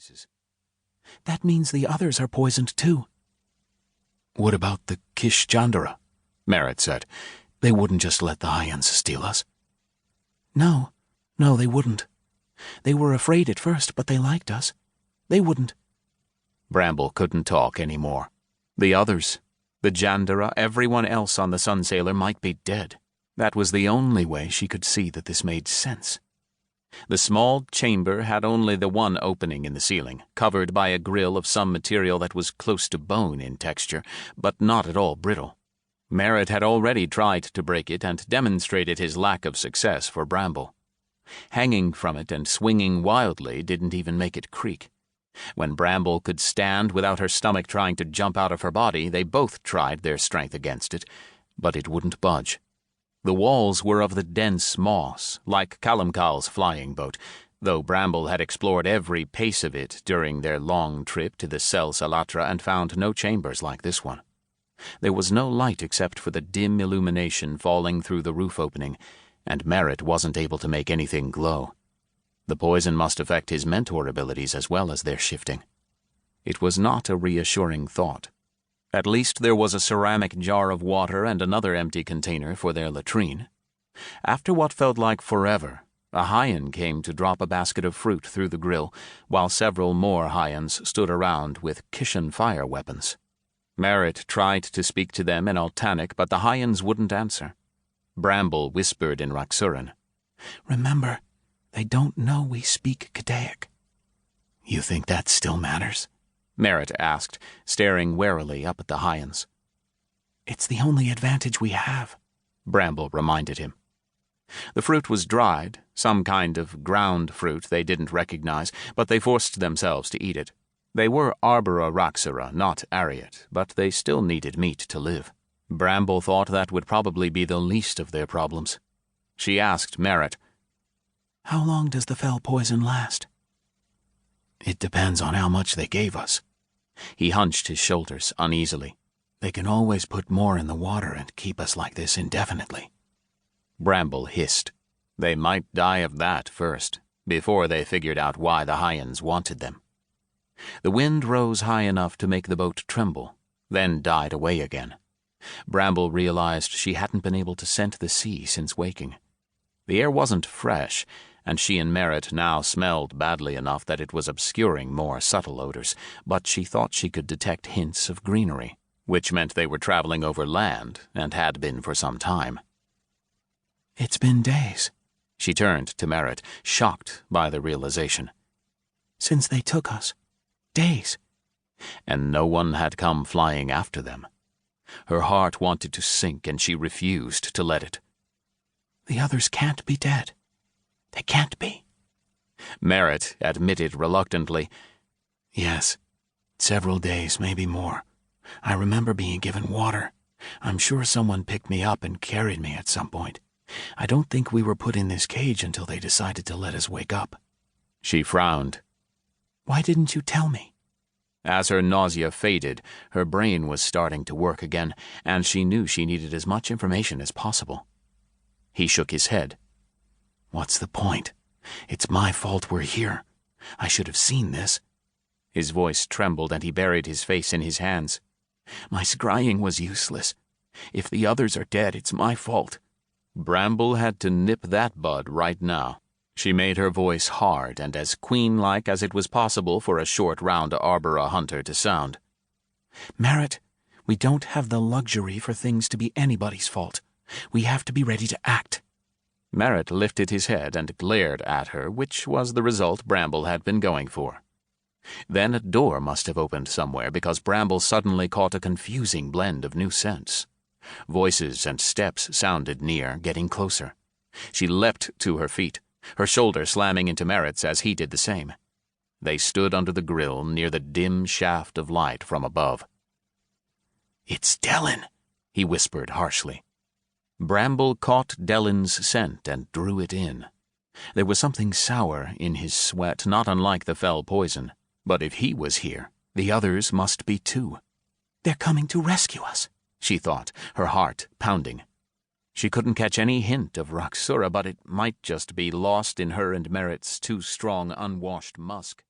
voices. "That means the others are poisoned too." "What about the Kish Chandara?" Merritt said. "They wouldn't just let the Hyans steal us." No, they wouldn't. They were afraid at first, but they liked us. They wouldn't." Bramble couldn't talk any more. The others, the Chandara, everyone else on the Sunsailor might be dead. That was the only way she could see that this made sense. The small chamber had only the one opening in the ceiling, covered by a grill of some material that was close to bone in texture, but not at all brittle. Merritt had already tried to break it and demonstrated his lack of success for Bramble. Hanging from it and swinging wildly didn't even make it creak. When Bramble could stand without her stomach trying to jump out of her body, they both tried their strength against it, but it wouldn't budge. The walls were of the dense moss, like Kalamkal's flying boat, though Bramble had explored every pace of it during their long trip to the Sel Salatra and found no chambers like this one. There was no light except for the dim illumination falling through the roof opening, and Merritt wasn't able to make anything glow. The poison must affect his mentor abilities as well as their shifting. It was not a reassuring thought. At least there was a ceramic jar of water and another empty container for their latrine. After what felt like forever, a Hyan came to drop a basket of fruit through the grill, while several more Hyans stood around with Kishan fire weapons. Merritt tried to speak to them in Altanic, but the Hyans wouldn't answer. Bramble whispered in Raksuran. "Remember, they don't know we speak Kadaic." "You think that still matters?" Merritt asked, staring warily up at the Hyans. "It's the only advantage we have," Bramble reminded him. The fruit was dried, some kind of ground fruit they didn't recognize, but they forced themselves to eat it. They were Arbora Raksura, not Ariat, but they still needed meat to live. Bramble thought that would probably be the least of their problems. She asked Merritt, "How long does the fell poison last?" "It depends on how much they gave us." He hunched his shoulders uneasily. "They can always put more in the water and keep us like this indefinitely." Bramble hissed. They might die of that first, before they figured out why the Hyans wanted them. The wind rose high enough to make the boat tremble, then died away again. Bramble realized she hadn't been able to scent the sea since waking. The air wasn't fresh, and she and Merritt now smelled badly enough that it was obscuring more subtle odors, but she thought she could detect hints of greenery, which meant they were traveling over land, and had been for some time. "It's been days." She turned to Merritt, shocked by the realization. "Since they took us. Days." And no one had come flying after them. Her heart wanted to sink, and she refused to let it. "The others can't be dead. They can't be." Merritt admitted reluctantly, "Yes, several days, maybe more. I remember being given water. I'm sure someone picked me up and carried me at some point. I don't think we were put in this cage until they decided to let us wake up." She frowned. "Why didn't you tell me?" As her nausea faded, her brain was starting to work again, and she knew she needed as much information as possible. He shook his head. "What's the point? It's my fault we're here. I should have seen this." His voice trembled and he buried his face in his hands. "My scrying was useless. If the others are dead, it's my fault." Bramble had to nip that bud right now. She made her voice hard and as queen-like as it was possible for a short round Arbora hunter to sound. "Merritt, we don't have the luxury for things to be anybody's fault. We have to be ready to act." Merritt lifted his head and glared at her, which was the result Bramble had been going for. Then a door must have opened somewhere, because Bramble suddenly caught a confusing blend of new scents. Voices and steps sounded near, getting closer. She leapt to her feet, her shoulder slamming into Merritt's as he did the same. They stood under the grill near the dim shaft of light from above. "It's Dellin," he whispered harshly. Bramble caught Dellin's scent and drew it in. There was something sour in his sweat, not unlike the fell poison. But if he was here, the others must be too. "They're coming to rescue us," she thought, her heart pounding. She couldn't catch any hint of Raksura, but it might just be lost in her and Merritt's too strong unwashed musk.